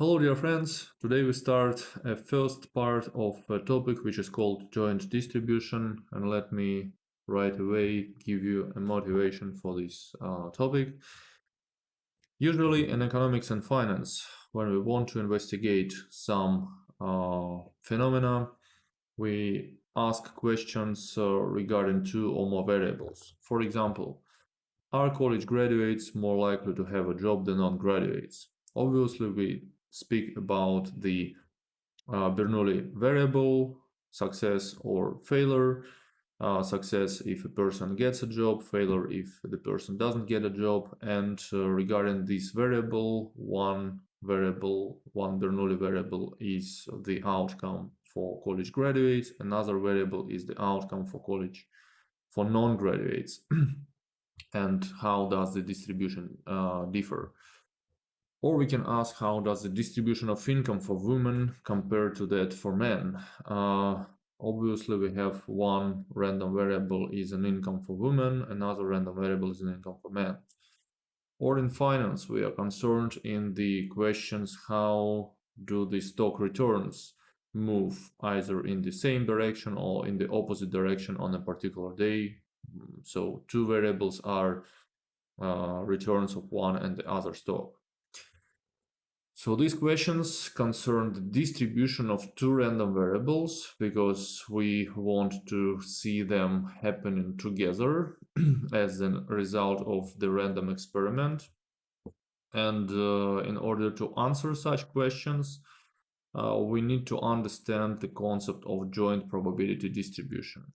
Hello dear friends, today we start a first part of a topic which is called joint distribution, and let me right away give you a motivation for this topic. Usually in economics and finance, when we want to investigate some phenomena, we ask questions regarding two or more variables. For example, are college graduates more likely to have a job than non-graduates? Obviously, we speak about the Bernoulli variable, success or failure. Success if a person gets a job, failure if the person doesn't get a job. And regarding this variable, one Bernoulli variable is the outcome for college graduates. Another variable is the outcome for non-graduates. And how does the distribution differ? Or we can ask, how does the distribution of income for women compare to that for men? Obviously, we have one random variable is an income for women, another random variable is an income for men. Or in finance, we are concerned in the questions, how do the stock returns move either in the same direction or in the opposite direction on a particular day? So two variables are returns of one and the other stock. So these questions concern the distribution of two random variables because we want to see them happening together as a result of the random experiment. And in order to answer such questions, we need to understand the concept of joint probability distribution.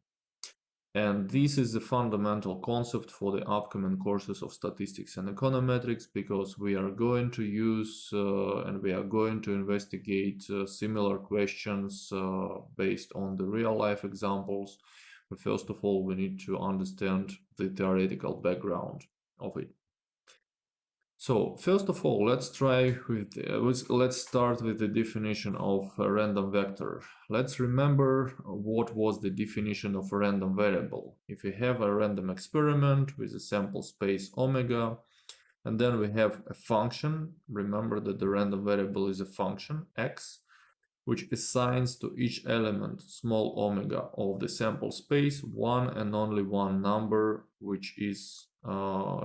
And this is the fundamental concept for the upcoming courses of statistics and econometrics, because we are going to use and we are going to investigate similar questions based on the real life examples. But first of all, we need to understand the theoretical background of it. So first of all, let's start with the definition of a random vector. Let's remember what was the definition of a random variable. If we have a random experiment with a sample space omega, and then we have a function, remember that the random variable is a function x, which assigns to each element small omega of the sample space one and only one number, which is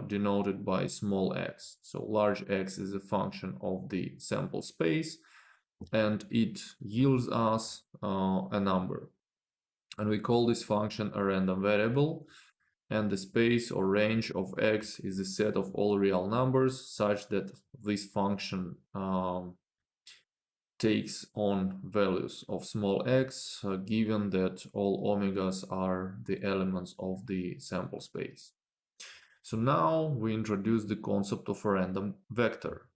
denoted by small x. So large X is a function of the sample space, and it yields us a number. And we call this function a random variable. And the space or range of X is a set of all real numbers such that this function takes on values of small x, given that all omegas are the elements of the sample space. So now we introduce the concept of a random vector.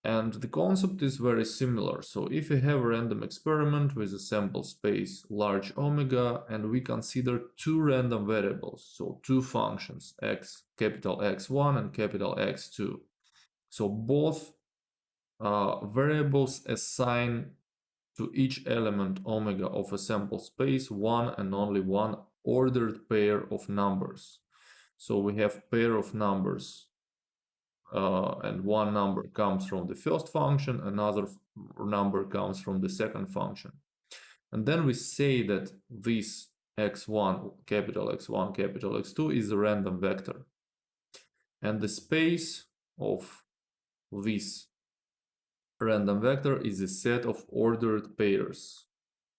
And the concept is very similar. So if we have a random experiment with a sample space large omega, and we consider two random variables, so two functions, capital X1 and capital X2. So both variables assign to each element omega of a sample space one and only one ordered pair of numbers. So we have pair of numbers, and one number comes from the first function, another number comes from the second function. And then we say that this x1, capital X2 is a random vector. And the space of this random vector is a set of ordered pairs,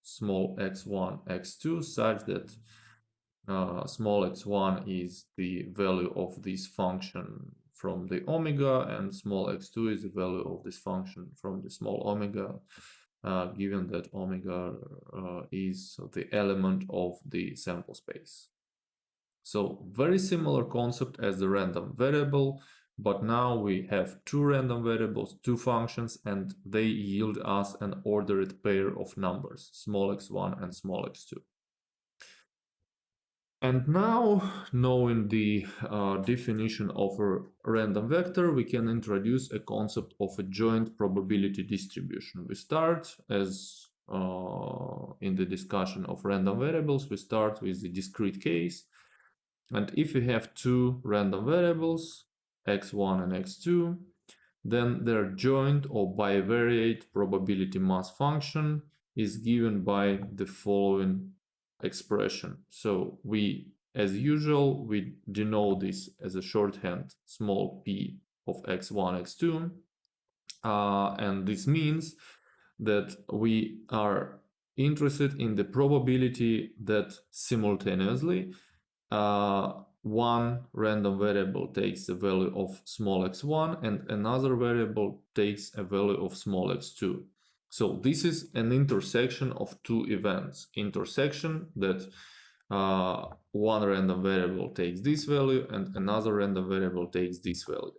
small x1, x2, such that small x1 is the value of this function from the omega, and small x2 is the value of this function from the small omega, given that omega is the element of the sample space. So very similar concept as the random variable, but now we have two random variables, two functions, and they yield us an ordered pair of numbers, small x1 and small x2. And now, knowing the definition of a random vector, we can introduce a concept of a joint probability distribution. We start, as in the discussion of random variables, we start with the discrete case. And if we have two random variables, x1 and x2, then their joint or bivariate probability mass function is given by the following expression. So we, as usual, we denote this as a shorthand small p of x1, x2. And this means that we are interested in the probability that simultaneously one random variable takes a value of small x1 and another variable takes a value of small x2. So this is an intersection of two events. Intersection that one random variable takes this value and another random variable takes this value.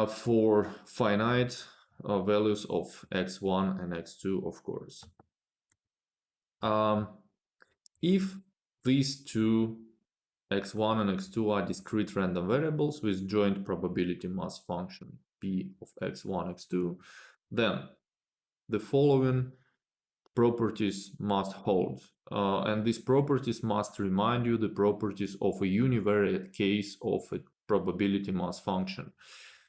For finite values of x1 and x2, of course. If these two x1 and x2 are discrete random variables with joint probability mass function p of x1, x2, then the following properties must hold. And these properties must remind you the properties of a univariate case of a probability mass function.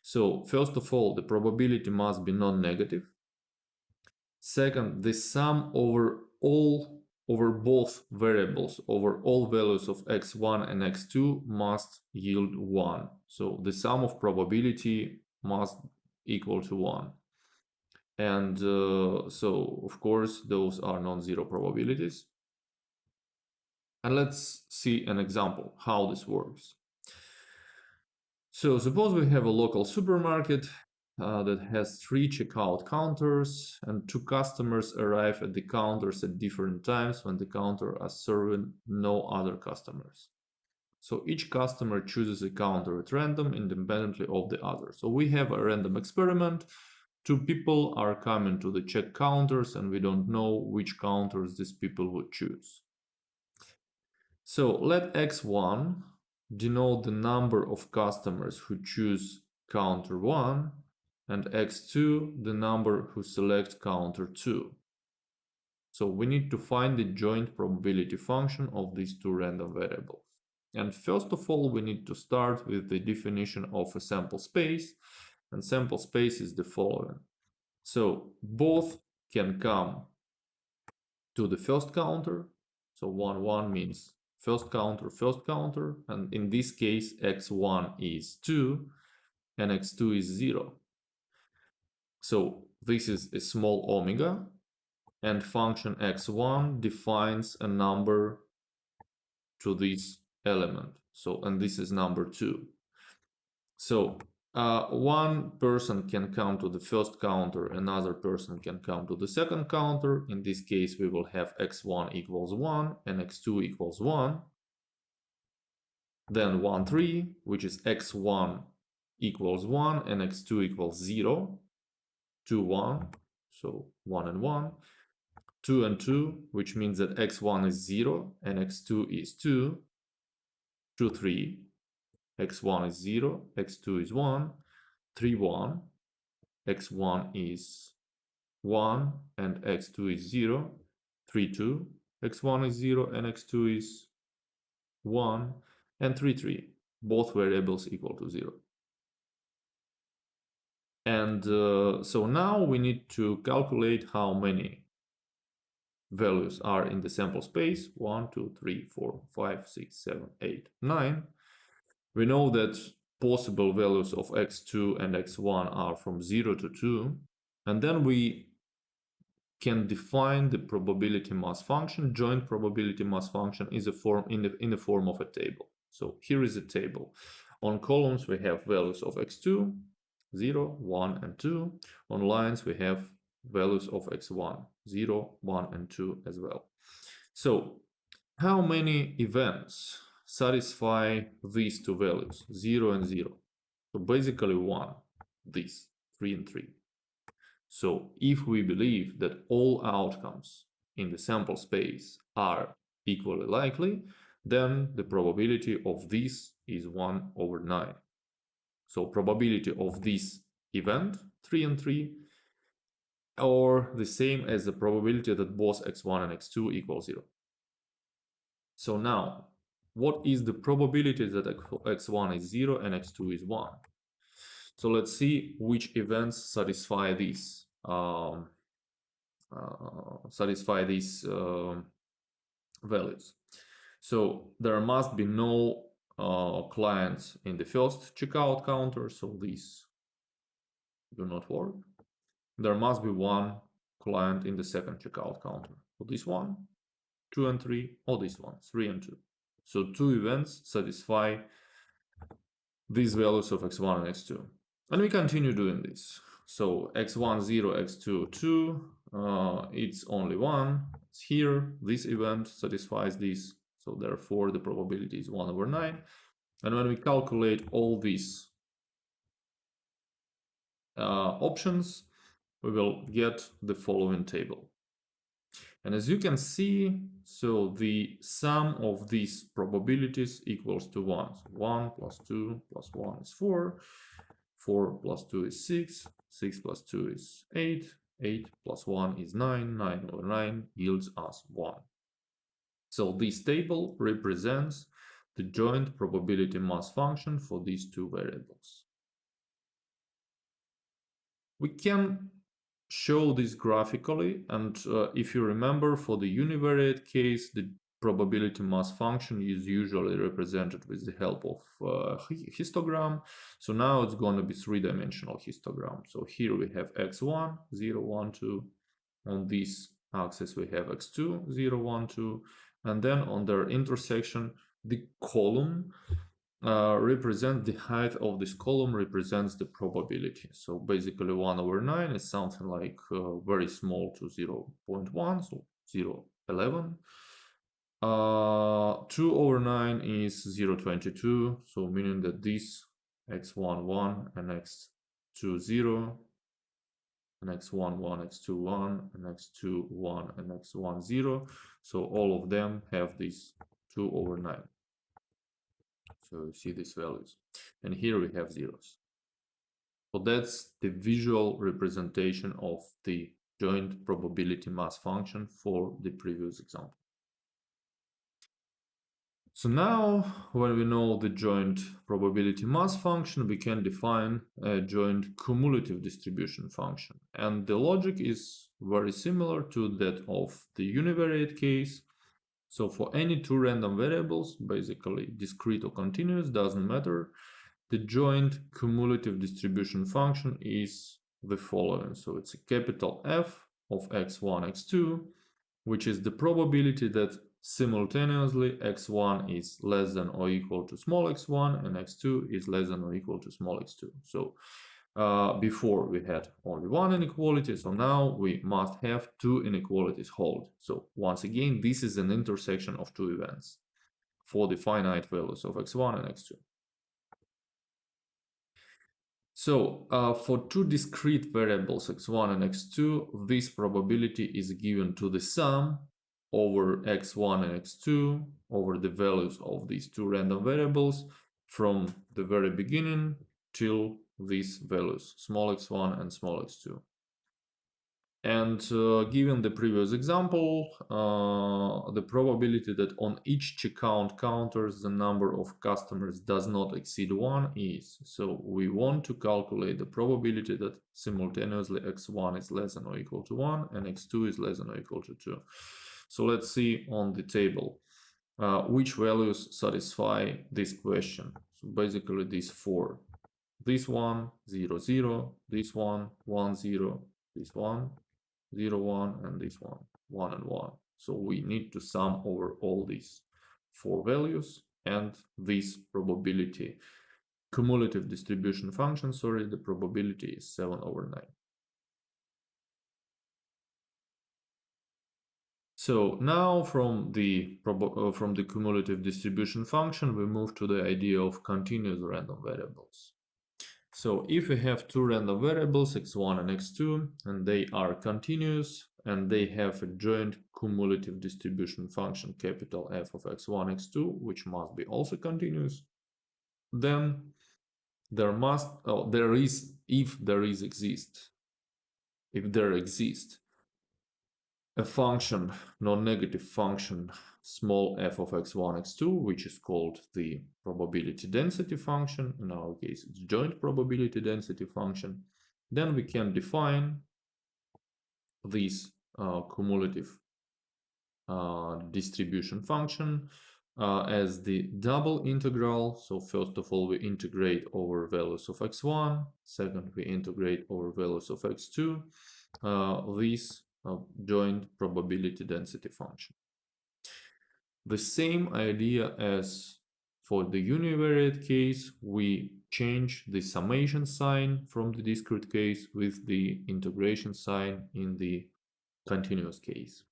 So first of all, the probability must be non-negative. Second, the sum over both variables, over all values of x1 and x2 must yield 1. So the sum of probability must equal to 1. And so, of course, those are non-zero probabilities. And let's see an example how this works. So suppose we have a local supermarket that has 3 checkout counters, and 2 customers arrive at the counters at different times when the counter are serving no other customers. So each customer chooses a counter at random independently of the other. So we have a random experiment. 2 people are coming to the check counters and we don't know which counters these people would choose. So let x1 denote the number of customers who choose counter 1 and x2 the number who select counter 2. So we need to find the joint probability function of these 2 random variables. And first of all, we need to start with the definition of a sample space. And sample space is the following. So both can come to the first counter. So 1, 1 means first counter, and in this case x1 is 2 and x2 is 0. So this is a small omega, and function x1 defines a number to this element. So, and this is number 2. So one person can come to the first counter, another person can come to the second counter. In this case, we will have x1 equals 1 and x2 equals 1. Then 1, 3, which is x1 equals 1 and x2 equals 0. 2, 1, so 1 and 1. 2 and 2, which means that x1 is 0 and x2 is 2. 2, 3, x1 is 0, x2 is 1. 3, 1, x1 is 1 and x2 is 0. 3, 2, x1 is 0 and x2 is 1. And 3, 3, both variables equal to 0. And so now we need to calculate how many values are in the sample space. 1, 2, 3, 4, 5, 6, 7, 8, 9. We know that possible values of x2 and x1 are from 0 to 2. And then we can define the probability mass function. Joint probability mass function is a form in the form of a table. So here is a table. On columns we have values of x2, 0, 1 and 2. On lines we have values of x1, 0, 1 and 2 as well. So how many events satisfy these 2 values, 0 and 0? So basically 1, these 3 and 3. So if we believe that all outcomes in the sample space are equally likely, then the probability of this is 1 over 9. So probability of this event, 3 and 3, or the same as the probability that both x1 and x2 equal 0. So now, what is the probability that x1 is 0 and x2 is 1? So let's see which events satisfy these values. So there must be no clients in the first checkout counter, so these do not work. There must be one client in the second checkout counter. So this one, 2 and 3, or this one, 3 and 2. So two events satisfy these values of x1 and x2. And we continue doing this. So x1, 0, x2, 2, it's only 1. It's here. This event satisfies this. So therefore, the probability is 1 over 9. And when we calculate all these options, we will get the following table. And as you can see, so the sum of these probabilities equals to 1. So 1 plus 2 plus 1 is 4. 4 plus 2 is 6. 6 plus 2 is 8. 8 plus 1 is 9. 9 over 9 yields us 1. So this table represents the joint probability mass function for these two variables. We can show this graphically, and if you remember, for the univariate case, the probability mass function is usually represented with the help of histogram. So now it's going to be three-dimensional histogram. So here we have x1, 0, 1, 2. On this axis we have x2, 0, 1, 2. And then on their intersection, the column represents the height of this column represents the probability. So basically 1 over 9 is something like very small to 0.1, so 0.11. 2 over 9 is 0.22, so meaning that this x1 1 and x2 0 and x1 1, x2 1 and x2 1 and x1 0. So all of them have this 2 over 9. So you see these values, and here we have zeros. So that's the visual representation of the joint probability mass function for the previous example. So now, when we know the joint probability mass function, we can define a joint cumulative distribution function. And the logic is very similar to that of the univariate case. So for any two random variables, basically discrete or continuous, doesn't matter, the joint cumulative distribution function is the following. So it's a capital F of x1, x2, which is the probability that simultaneously x1 is less than or equal to small x1 and x2 is less than or equal to small x2. So before we had only one inequality, so now we must have two inequalities hold. So once again, this is an intersection of two events for the finite values of x1 and x2. So for two discrete variables x1 and x2, this probability is given to the sum over x1 and x2 over the values of these two random variables from the very beginning till these values, small x1 and small x2. And given the previous example, the probability that on each checkout counters the number of customers does not exceed 1 is. So we want to calculate the probability that simultaneously x1 is less than or equal to 1 and x2 is less than or equal to 2. So let's see on the table which values satisfy this question. So basically these four. This one, 0, 0, this one, 1, 0, this one, 0, 1, and this one, 1 and 1. So we need to sum over all these four values and this probability cumulative distribution function, sorry, the probability is 7 over 9. So now from the cumulative distribution function, we move to the idea of continuous random variables. So if we have two random variables, x1 and x2, and they are continuous, and they have a joint cumulative distribution function capital F of x1, x2, which must be also continuous, then there exists a function, non-negative function small f of x1, x2, which is called the probability density function. In our case, it's joint probability density function. Then we can define this cumulative distribution function as the double integral. So first of all, we integrate over values of x1. Second, we integrate over values of x2. This joint probability density function. The same idea as for the univariate case, we change the summation sign from the discrete case with the integration sign in the continuous case.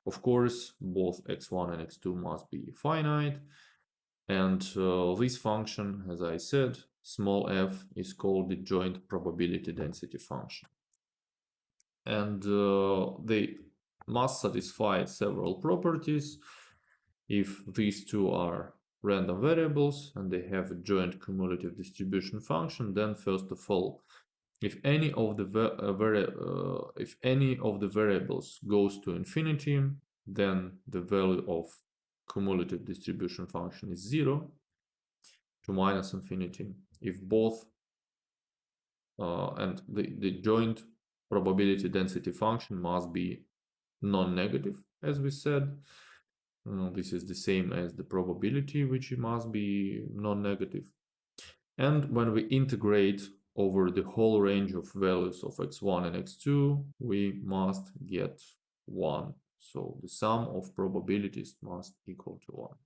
Of course, both x1 and x2 must be finite, and this function, as I said, small f, is called the joint probability density function. And they must satisfy several properties. If these two are random variables and they have a joint cumulative distribution function, then first of all, if any of the variables goes to infinity, then the value of cumulative distribution function is 0 to minus infinity. If both and the joint probability density function must be non-negative, as we said. This is the same as the probability, which must be non-negative. And when we integrate over the whole range of values of x1 and x2, we must get 1. So the sum of probabilities must equal to 1.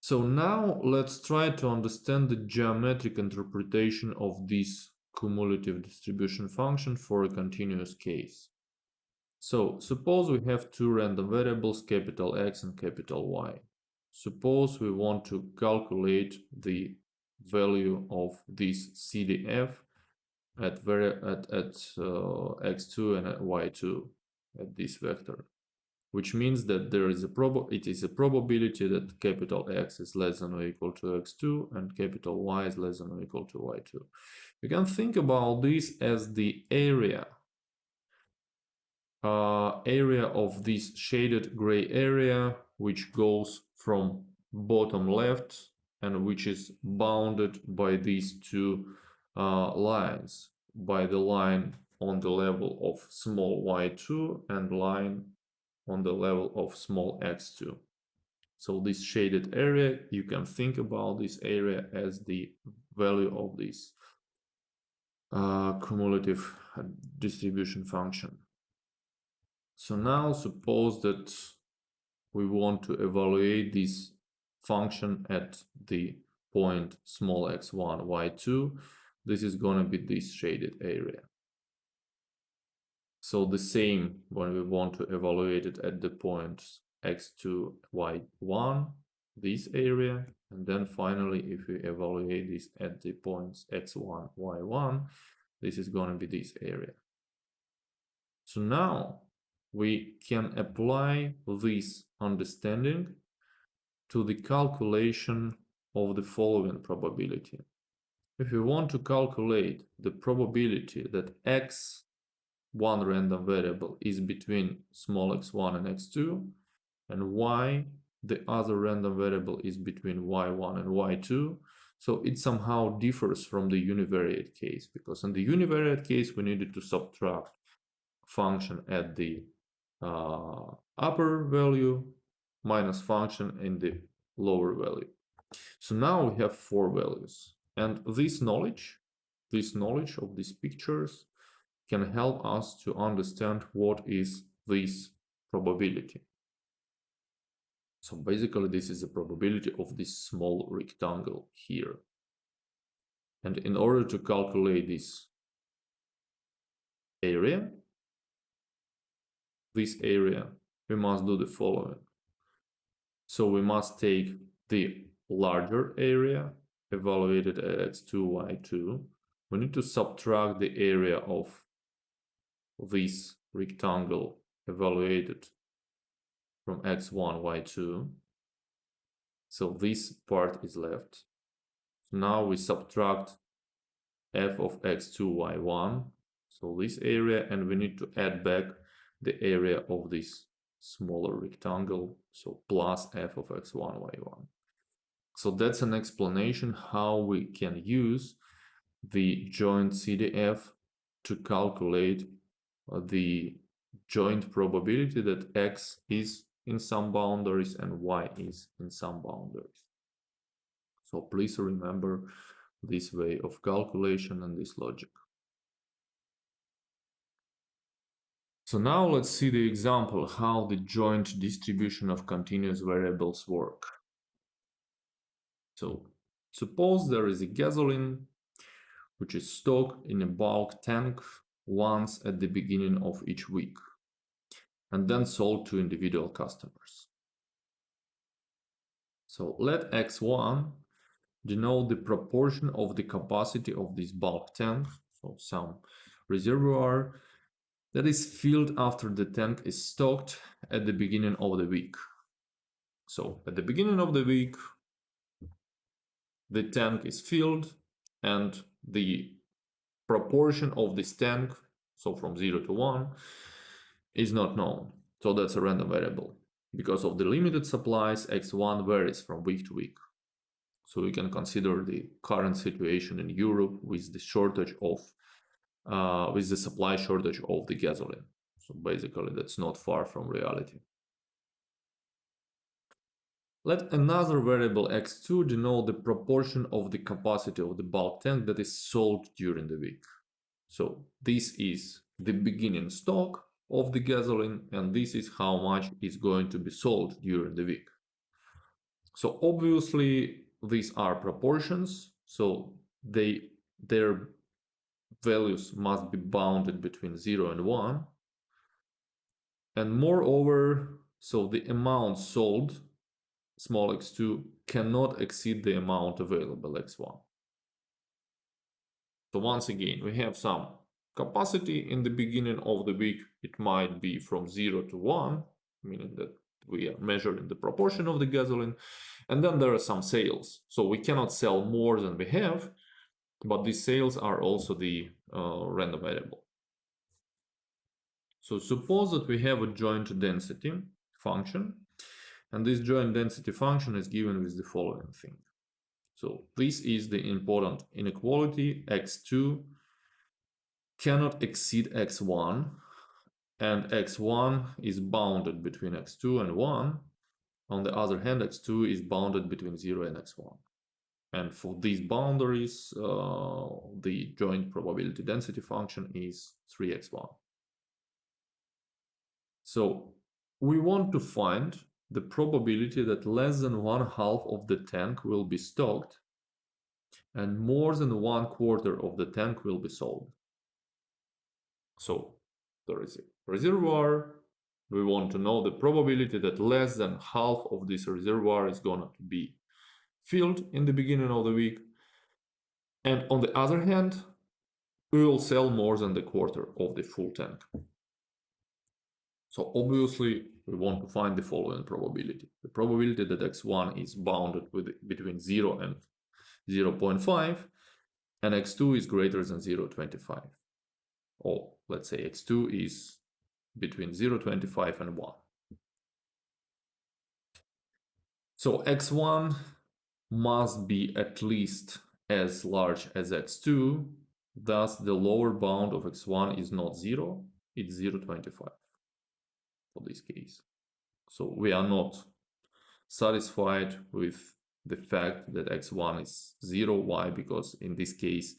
So now let's try to understand the geometric interpretation of this cumulative distribution function for a continuous case. So suppose we have two random variables, capital X and capital Y. Suppose we want to calculate the value of this CDF at x2 and at y2 at this vector, which means that it is a probability that capital X is less than or equal to x2 and capital Y is less than or equal to y2. You can think about this as the area of this shaded gray area, which goes from bottom left and which is bounded by these two lines, by the line on the level of small y2 and line on the level of small x2. So this shaded area, you can think about this area as the value of this cumulative distribution function. So now suppose that we want to evaluate this function at the point small x1, y2. This is going to be this shaded area. So the same when we want to evaluate it at the points x2, y1, this area. And then finally, if we evaluate this at the points x1, y1, this is going to be this area. So now we can apply this understanding to the calculation of the following probability. If we want to calculate the probability that x, one random variable, is between small x1 and x2, and y, the other random variable, is between y1 and y2, so it somehow differs from the univariate case, because in the univariate case we needed to subtract function at the upper value minus function in the lower value. So now we have 4 values, and this knowledge of these pictures can help us to understand what is this probability. So basically this is the probability of this small rectangle here. And in order to calculate this area, we must do the following. So we must take the larger area evaluated at x2, y2. We need to subtract the area of this rectangle evaluated from x1, y2. So this part is left. So now we subtract f of x2, y1. So this area, and we need to add back the area of this smaller rectangle, so plus f of x1, y1. So that's an explanation how we can use the joint CDF to calculate the joint probability that x is in some boundaries and y is in some boundaries. So please remember this way of calculation and this logic. So now let's see the example how the joint distribution of continuous variables work. So suppose there is a gasoline which is stocked in a bulk tank once at the beginning of each week and then sold to individual customers. So let x1 denote the proportion of the capacity of this bulk tank, so some reservoir that is filled after the tank is stocked at the beginning of the week. So at the beginning of the week, the tank is filled and the proportion of this tank, so from 0 to 1, is not known. So that's a random variable. Because of the limited supplies, x1 varies from week to week. So we can consider the current situation in Europe with the shortage of, with the supply shortage of the gasoline. So basically that's not far from reality. Let another variable x2 denote the proportion of the capacity of the bulk tank that is sold during the week. So this is the beginning stock of the gasoline, and this is how much is going to be sold during the week. So obviously these are proportions, so their values must be bounded between 0 and 1. And moreover, so the amount sold, small x2, cannot exceed the amount available, x1. So once again, we have some capacity in the beginning of the week. It might be from 0 to 1, meaning that we are measuring the proportion of the gasoline. And then there are some sales. So we cannot sell more than we have, but these sales are also the random variable. So suppose that we have a joint density function, and this joint density function is given with the following thing. So this is the important inequality. x2 cannot exceed x1, and x1 is bounded between x2 and 1. On the other hand, x2 is bounded between 0 and x1. And for these boundaries, the joint probability density function is 3x1. So we want to find the probability that less than 1/2 of the tank will be stocked and more than 1/4 of the tank will be sold. So there is a reservoir. We want to know the probability that less than half of this reservoir is going to be filled in the beginning of the week. And on the other hand, we will sell more than the quarter of the full tank. So obviously, we want to find the following probability. The probability that x1 is bounded with between 0 and 0.5, and x2 is greater than 0.25. Or let's say x2 is between 0.25 and 1. So x1 must be at least as large as x2, thus the lower bound of x1 is not 0, it's 0.25 for this case. So we are not satisfied with the fact that x1 is 0. Why? Because in this case,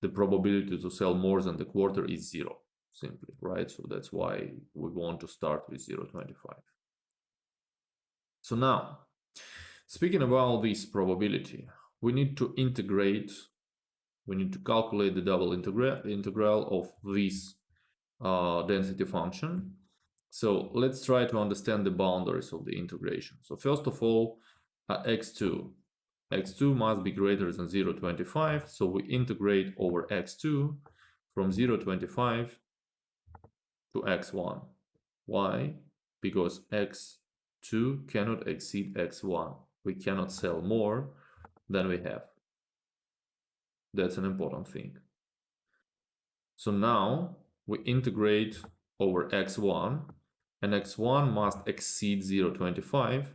the probability to sell more than the quarter is 0, simply, right? So that's why we want to start with 0.25. So now, speaking about this probability, we need to integrate, we need to calculate the double integral of this density function. So let's try to understand the boundaries of the integration. So first of all, x2 must be greater than 0.25. So we integrate over x2 from 0.25 to x1. Why? Because x2 cannot exceed x1. We cannot sell more than we have. That's an important thing. So now we integrate over x1, and x1 must exceed 0.25,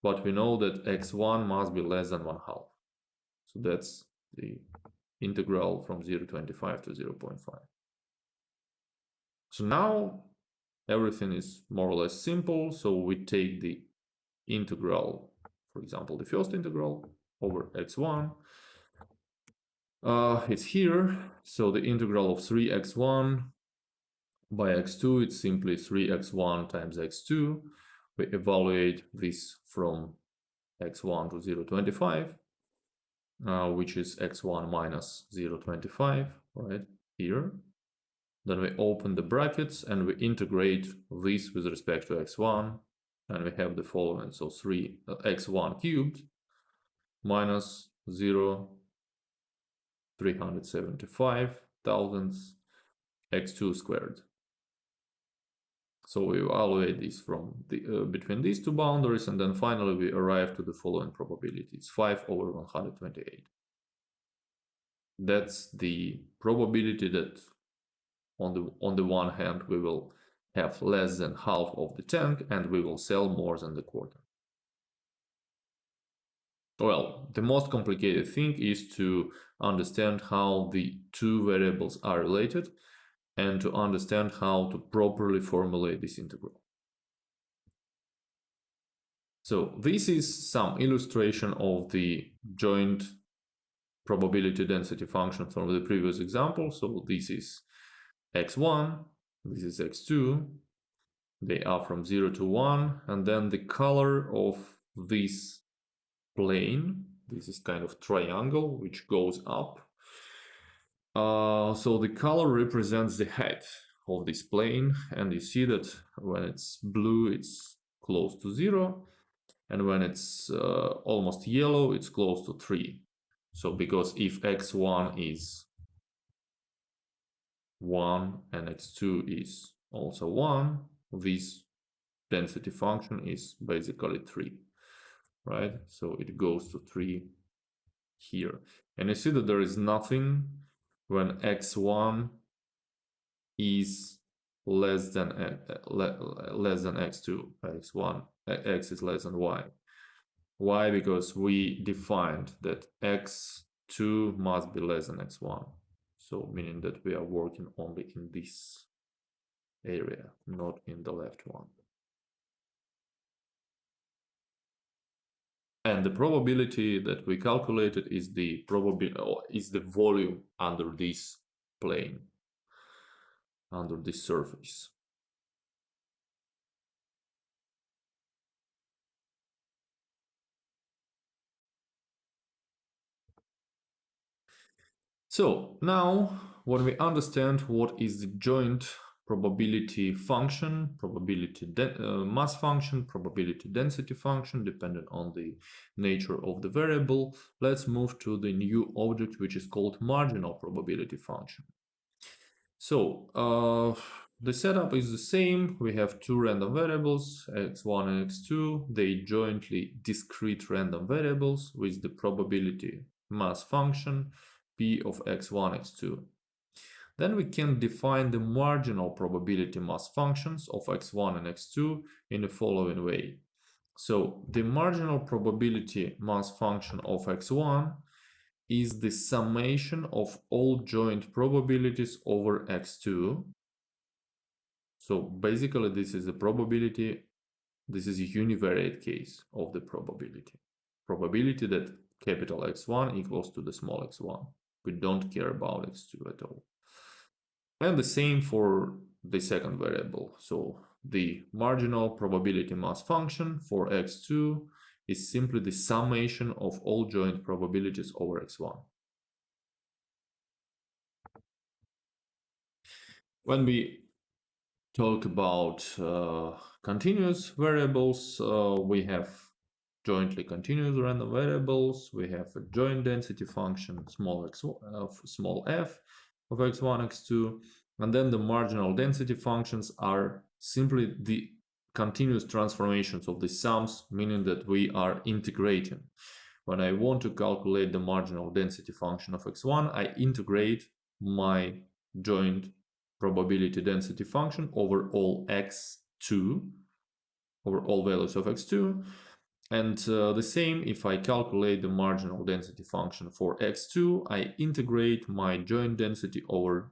but we know that x1 must be less than 1/2. So that's the integral from 0.25 to 0.5. So now everything is more or less simple. So we take the integral, for example, the first integral over x1. It's here. So the integral of 3x1 by x2, it's simply 3x1 times x2. We evaluate this from x1 to 0.25, which is x1 minus 0.25, right here. Then we open the brackets and we integrate this with respect to x1, and we have the following. So 3x1 cubed minus 0.375 thousandths x2 squared. So we evaluate this from the between these two boundaries, and then finally we arrive to the following probability. It's 5 over 128. That's the probability that on the one hand we will have less than half of the tank and we will sell more than the quarter. Well, the most complicated thing is to understand how the two variables are related and to understand how to properly formulate this integral. So this is some illustration of the joint probability density function from the previous example. So this is x1, this is x2. They are from 0 to 1, and then the color of this plane, this is kind of triangle which goes up. So the color represents the height of this plane, and you see that when it's blue it's close to 0, and when it's almost yellow it's close to 3. So because if x1 is 1 and x2 is also 1, this density function is basically 3, right? So it goes to 3 here. And you see that there is nothing when x1 is less than x2, x is less than y. Why? Because we defined that x2 must be less than x1. So meaning that we are working only in this area, not in the left one. And the probability that we calculated is the volume under this plane, under this surface. So now when we understand what is the joint probability function, probability mass function, probability density function, depending on the nature of the variable, let's move to the new object which is called marginal probability function. So the setup is the same. We have two random variables, x1 and x2. They jointly discrete random variables with the probability mass function p of x1, x2. Then we can define the marginal probability mass functions of x1 and x2 in the following way. So the marginal probability mass function of x1 is the summation of all joint probabilities over x2. So basically this is a probability, this is a univariate case of the probability. Probability that capital X1 equals to the small x1. We don't care about x2 at all. And the same for the second variable. So the marginal probability mass function for x2 is simply the summation of all joint probabilities over x1. When we talk about continuous variables, we have jointly continuous random variables. We have a joint density function small f of x1, x2, and then the marginal density functions are simply the continuous transformations of the sums, meaning that we are integrating. When I want to calculate the marginal density function of x1, I integrate my joint probability density function over all x2, over all values of x2. And the same, if I calculate the marginal density function for x2, I integrate my joint density over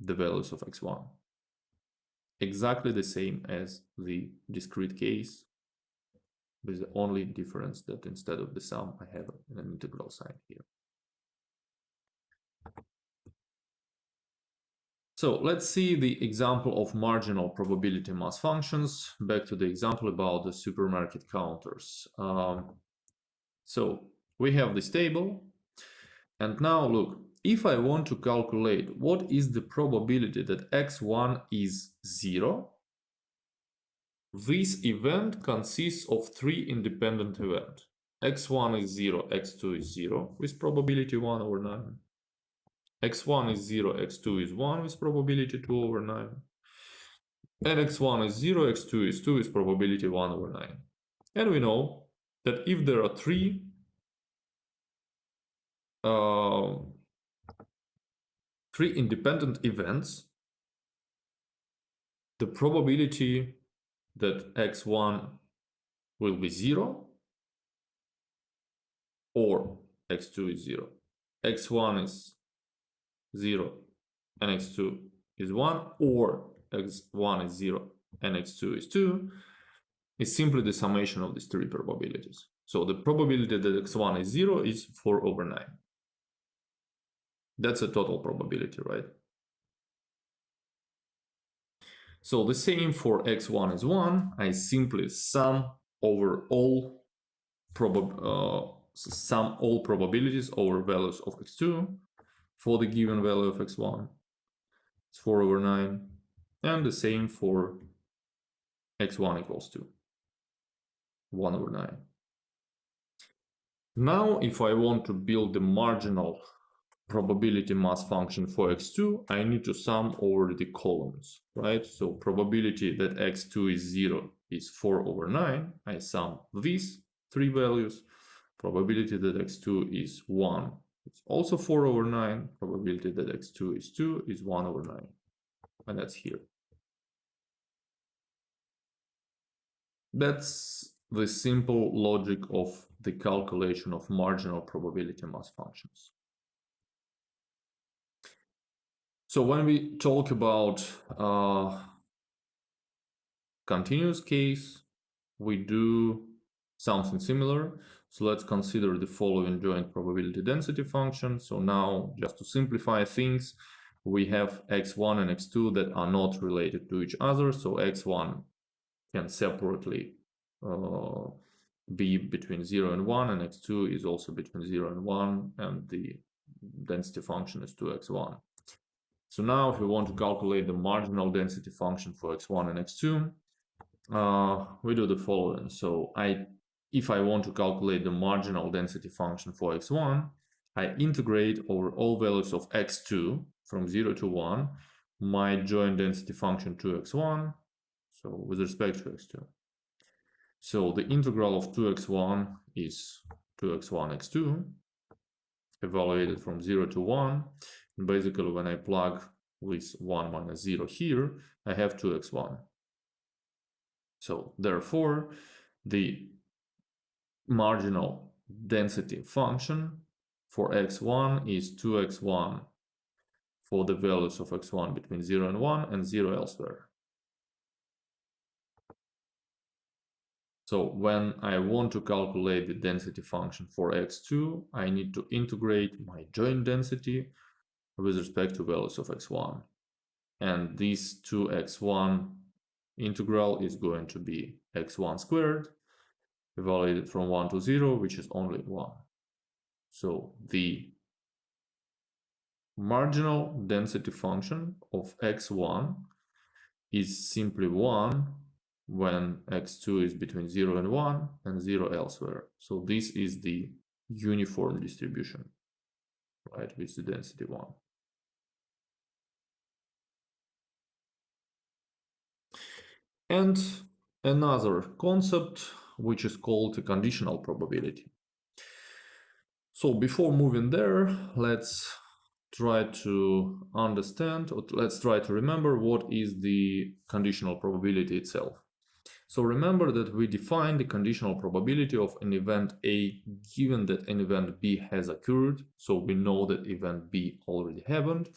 the values of x1. Exactly the same as the discrete case, with the only difference that instead of the sum, I have an integral sign here. So let's see the example of marginal probability mass functions. Back to the example about the supermarket counters. So we have this table. And now look, if I want to calculate what is the probability that x1 is 0, this event consists of three independent events. x1 is 0, x2 is 0 with probability 1 over 9. x1 is 0, x2 is 1 with probability 2 over 9. And x1 is 0, x2 is 2 with probability 1 over 9. And we know that if there are three independent events, the probability that x1 will be 0 or x2 is 0. x1 is 0 and x2 is 1, or x1 is 0 and x2 is 2, is simply the summation of these three probabilities. So the probability that x1 is 0 is 4 over 9. That's a total probability, right? So the same for x1 is 1. I simply sum over all probabilities over values of x2 for the given value of x1. It's 4 over 9. And the same for x1 equals to 1 over 9. Now, if I want to build the marginal probability mass function for x2, I need to sum over the columns, right? So probability that x2 is 0 is 4 over 9. I sum these three values. Probability that x2 is 1 is also 4 over 9. Probability that x2 is 2 is 1 over 9. And that's here. That's the simple logic of the calculation of marginal probability mass functions. So when we talk about continuous case, we do something similar. So let's consider the following joint probability density function. So now, just to simplify things, we have x1 and x2 that are not related to each other. So x1 can separately be between 0 and 1, and x2 is also between 0 and 1, and the density function is 2x1. So now if we want to calculate the marginal density function for x1 and x2, we do the following. So if I want to calculate the marginal density function for x1, I integrate over all values of x2 from 0 to 1 my joint density function 2x1, so with respect to x2. So the integral of 2x1 is 2x1 x2, evaluated from 0 to 1. And basically, when I plug with 1 minus 0 here, I have 2x1. So therefore, the marginal density function for x1 is 2x1 for the values of x1 between 0 and 1 and 0 elsewhere. So when I want to calculate the density function for x2, I need to integrate my joint density with respect to values of x1. And this 2x1 integral is going to be x1 squared, evaluated from 1 to 0, which is only 1. So the marginal density function of x1 is simply 1 when x2 is between 0 and 1 and 0 elsewhere. So this is the uniform distribution, right, with the density 1. And another concept, which is called a conditional probability. So before moving there, let's try to understand, or let's try to remember what is the conditional probability itself. So remember that we define the conditional probability of an event A given that an event B has occurred, so we know that event B already happened,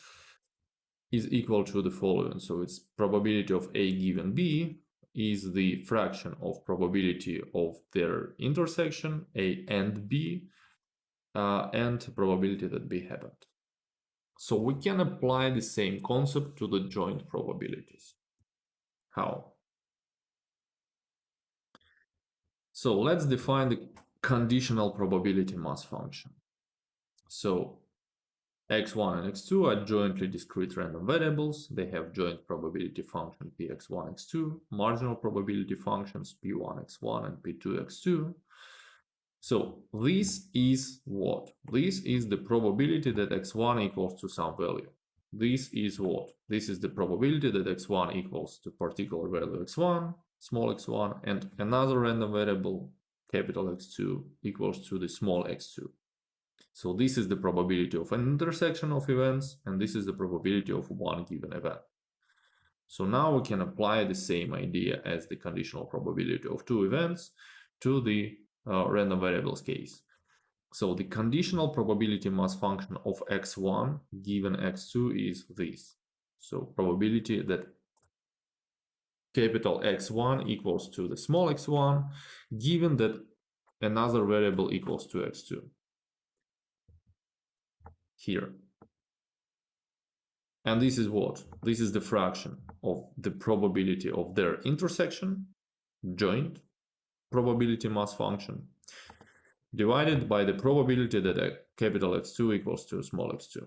is equal to the following. So it's probability of A given B is the fraction of probability of their intersection, A and B, and probability that B happened. So we can apply the same concept to the joint probabilities. How? So let's define the conditional probability mass function. So x1 and x2 are jointly discrete random variables. They have joint probability function px1, x2, marginal probability functions p1, x1 and p2, x2. So this is what? This is the probability that x1 equals to some value. This is what? This is the probability that x1 equals to particular value x1, small x1, and another random variable, capital X2, equals to the small x2. So this is the probability of an intersection of events, and this is the probability of one given event. So now we can apply the same idea as the conditional probability of two events to the random variables case. So the conditional probability mass function of x1 given x2 is this. So probability that capital X1 equals to the small x1 given that another variable equals to x2 here. And this is what? This is the fraction of the probability of their intersection, joint probability mass function, divided by the probability that capital X2 equals to small x2,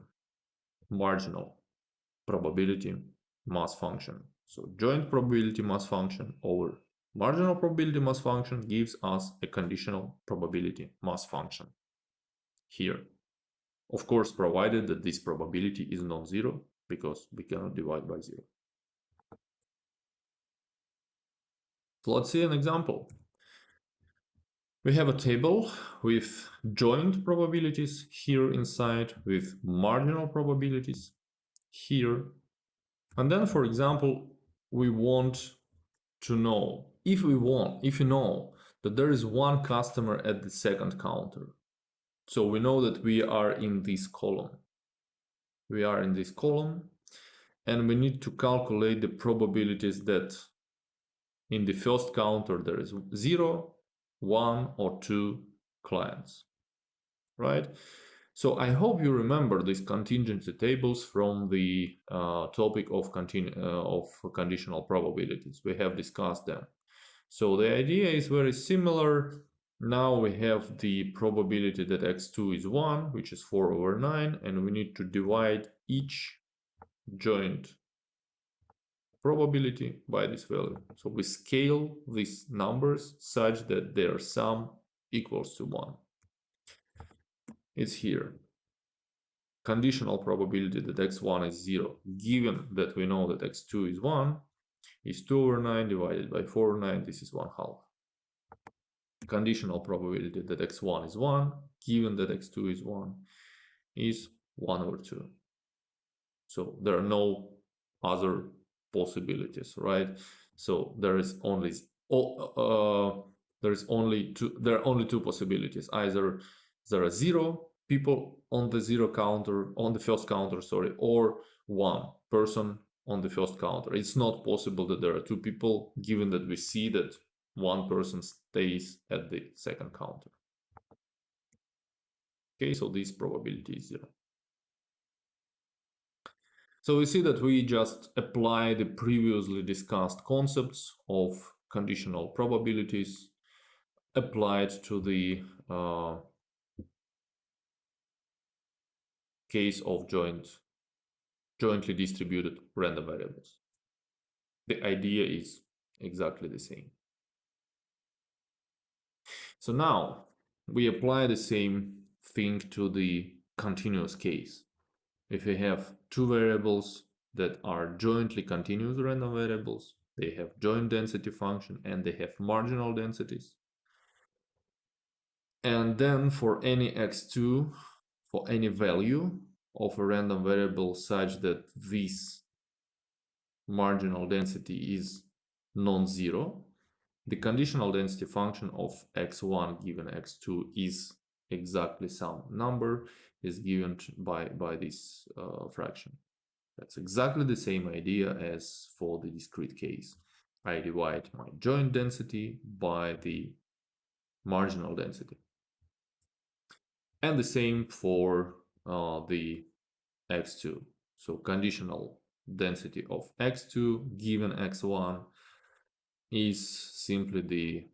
marginal probability mass function. So joint probability mass function over marginal probability mass function gives us a conditional probability mass function here. Of course, provided that this probability is non-zero, because we cannot divide by zero. So let's see an example. We have a table with joint probabilities here inside, with marginal probabilities here. And then, for example, we want to know, if you know that there is one customer at the second counter. So we know that we are in this column. We are in this column, and we need to calculate the probabilities that in the first counter there is 0, 1, or 2 clients, right? So I hope you remember these contingency tables from the topic of conditional probabilities. We have discussed them. So the idea is very similar. Now we have the probability that x2 is 1, which is 4 over 9, and we need to divide each joint probability by this value. So we scale these numbers such that their sum equals to 1. It's here. Conditional probability that x1 is 0, given that we know that x2 is 1, is 2 over 9 divided by 4 over 9, this is 1/2. Conditional probability that x1 is 1, given that x2 is 1, is 1 over 2. So there are no other possibilities, right? So there is only there are only two possibilities. Either there are 0 people on the first counter, or 1 person on the first counter. It's not possible that there are 2 people, given that we see that 1 person stays at the second counter. Okay, so this probability is 0. So we see that we just apply the previously discussed concepts of conditional probabilities applied to the case of jointly distributed random variables. The idea is exactly the same. So now we apply the same thing to the continuous case. If we have 2 variables that are jointly continuous random variables, they have joint density function and they have marginal densities. And then for any x2, for any value, of a random variable such that this marginal density is non-zero, the conditional density function of x1 given x2 is exactly some number is given by this fraction. That's exactly the same idea as for the discrete case. I divide my joint density by the marginal density. And the same for the x2. So conditional density of x2 given x1 is simply the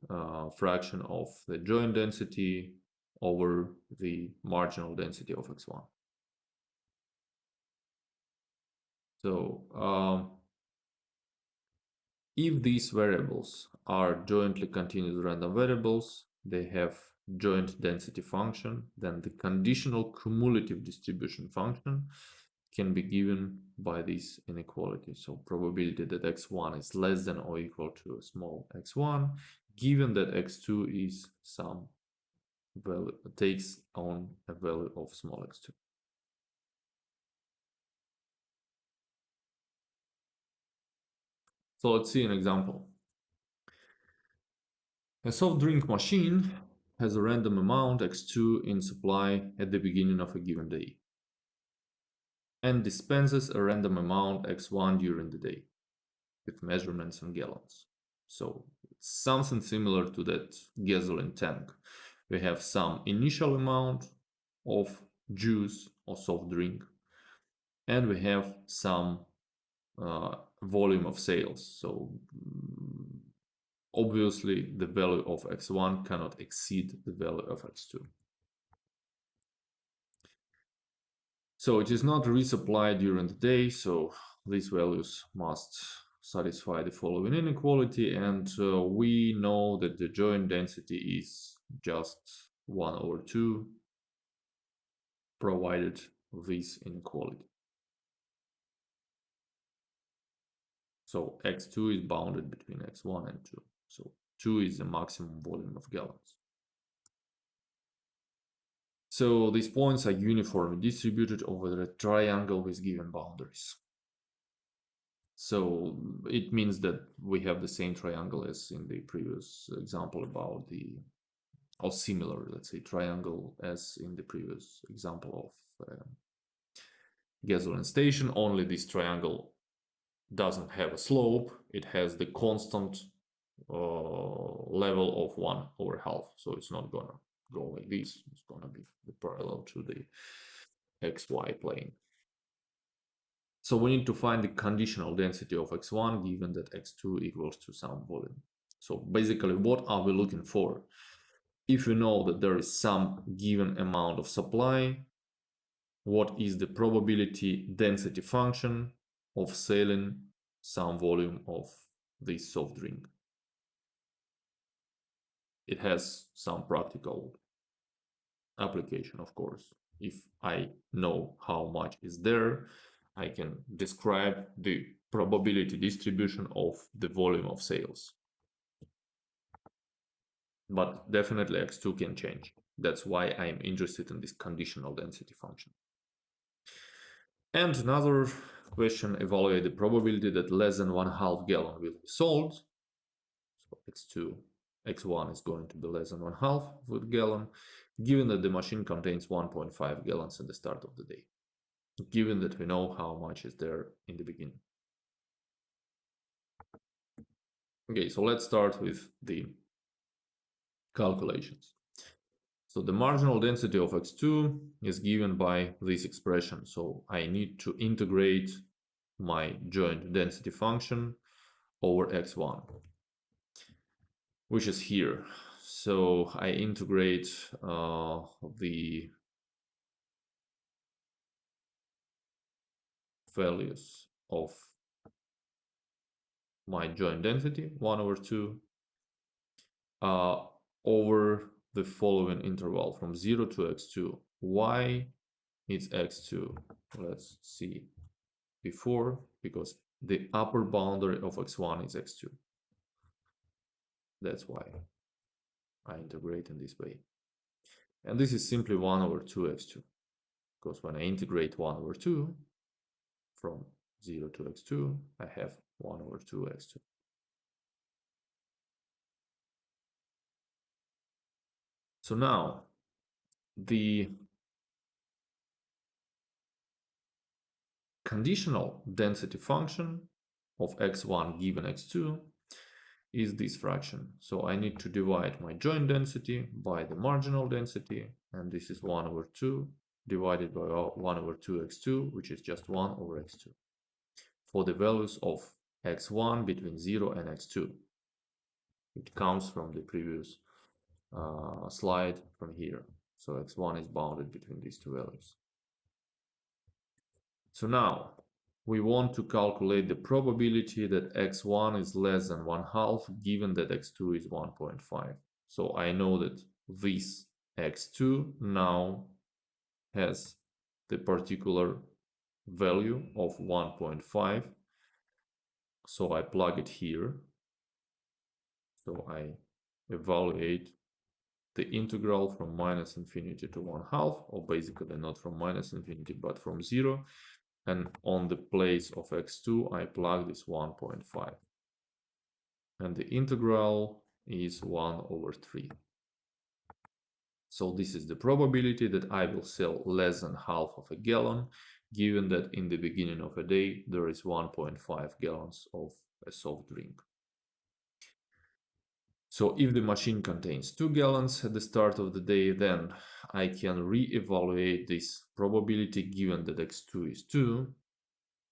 fraction of the joint density over the marginal density of x1. So if these variables are jointly continuous random variables, they have joint density function, then the conditional cumulative distribution function can be given by this inequality. So probability that x1 is less than or equal to a small x1, given that x2 is some value, takes on a value of small x2. So let's see an example. A soft drink machine has a random amount x2 in supply at the beginning of a given day and dispenses a random amount x1 during the day with measurements in gallons. So it's something similar to that gasoline tank. We have some initial amount of juice or soft drink and we have some volume of sales. So obviously the value of x1 cannot exceed the value of x2. So it is not resupplied during the day, so these values must satisfy the following inequality, and we know that the joint density is just 1 over 2 provided this inequality. So x2 is bounded between x1 and 2. So 2 is the maximum volume of gallons. So these points are uniformly distributed over the triangle with given boundaries. So it means that we have the same triangle as in the previous example about the, or similar, let's say, triangle as in the previous example of gasoline station, only this triangle doesn't have a slope, it has the constant level of 1 over half, so it's not gonna go like this, it's gonna be parallel to the xy plane. So we need to find the conditional density of x1 given that x2 equals to some volume. So basically, what are we looking for? If we know that there is some given amount of supply, what is the probability density function of selling some volume of this soft drink? It has some practical application, of course. If I know how much is there, I can describe the probability distribution of the volume of sales. But definitely x2 can change. That's why I'm interested in this conditional density function. And another question, evaluate the probability that less than 1/2 gallon will be sold. So x2, x1 is going to be less than 1/2 of a gallon, given that the machine contains 1.5 gallons at the start of the day, given that we know how much is there in the beginning. Okay, so let's start with the calculations. So the marginal density of x2 is given by this expression. So I need to integrate my joint density function over x1, which is here. So I integrate the values of my joint density, 1 over 2, over the following interval from 0 to x2. Why it's x2? Let's see before, because the upper boundary of x1 is x2. That's why I integrate in this way. And this is simply 1 over 2x2. because when I integrate 1 over 2 from 0 to x2, I have 1 over 2 x2. So now the conditional density function of x1 given x2 is this fraction. So I need to divide my joint density by the marginal density, and this is 1 over 2 divided by 1 over 2 x2, which is just 1 over x2, for the values of x1 between 0 and x2. It comes from the previous slide from here. So x1 is bounded between these two values. So now we want to calculate the probability that x1 is less than 1/2 given that x2 is 1.5. So I know that this x2 now has the particular value of 1.5. So I plug it here. So I evaluate the integral from minus infinity to 1/2, or basically not from minus infinity, but from 0. And on the place of x2, I plug this 1.5. And the integral is 1 over 3. So this is the probability that I will sell less than half of a gallon, given that in the beginning of a day, there is 1.5 gallons of a soft drink. So if the machine contains 2 gallons at the start of the day, then I can re-evaluate this probability given that x2 is 2.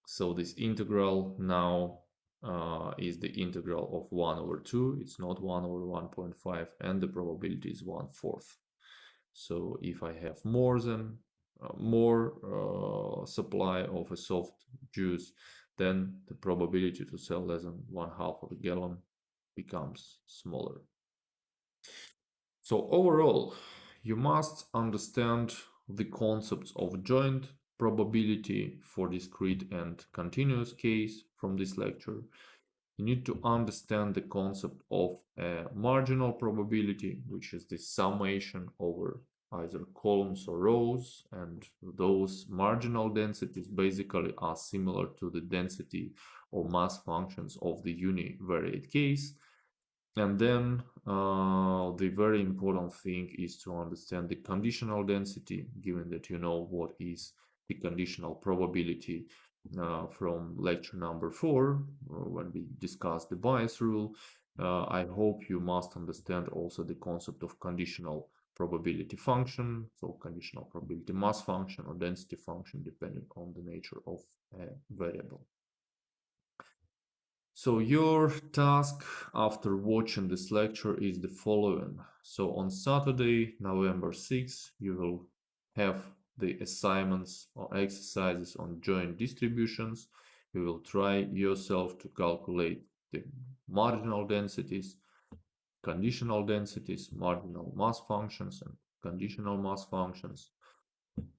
So this integral now is the integral of 1 over 2. It's not 1 over 1.5, and the probability is 1/4. So if I have more supply of a soft juice, then the probability to sell less than 1/2 of a gallon becomes smaller. So overall, you must understand the concepts of joint probability for discrete and continuous case from this lecture. You need to understand the concept of a marginal probability, which is the summation over either columns or rows, and those marginal densities basically are similar to the density or mass functions of the univariate case. And then the very important thing is to understand the conditional density, given that you know what is the conditional probability from lecture number 4, when we discussed the bias rule. I hope you must understand also the concept of conditional probability function, so conditional probability mass function or density function, depending on the nature of a variable. So your task after watching this lecture is the following. So on Saturday, November 6th, you will have the assignments or exercises on joint distributions. You will try yourself to calculate the marginal densities, conditional densities, marginal mass functions, and conditional mass functions.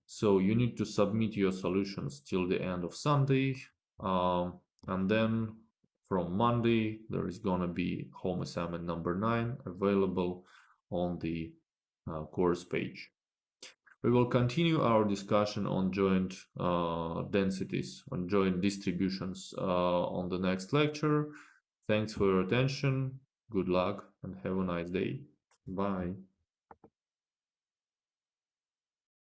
So you need to submit your solutions till the end of Sunday, and then from Monday, there is going to be home assignment number 9 available on the course page. We will continue our discussion on joint densities, on joint distributions on the next lecture. Thanks for your attention. Good luck and have a nice day. Bye.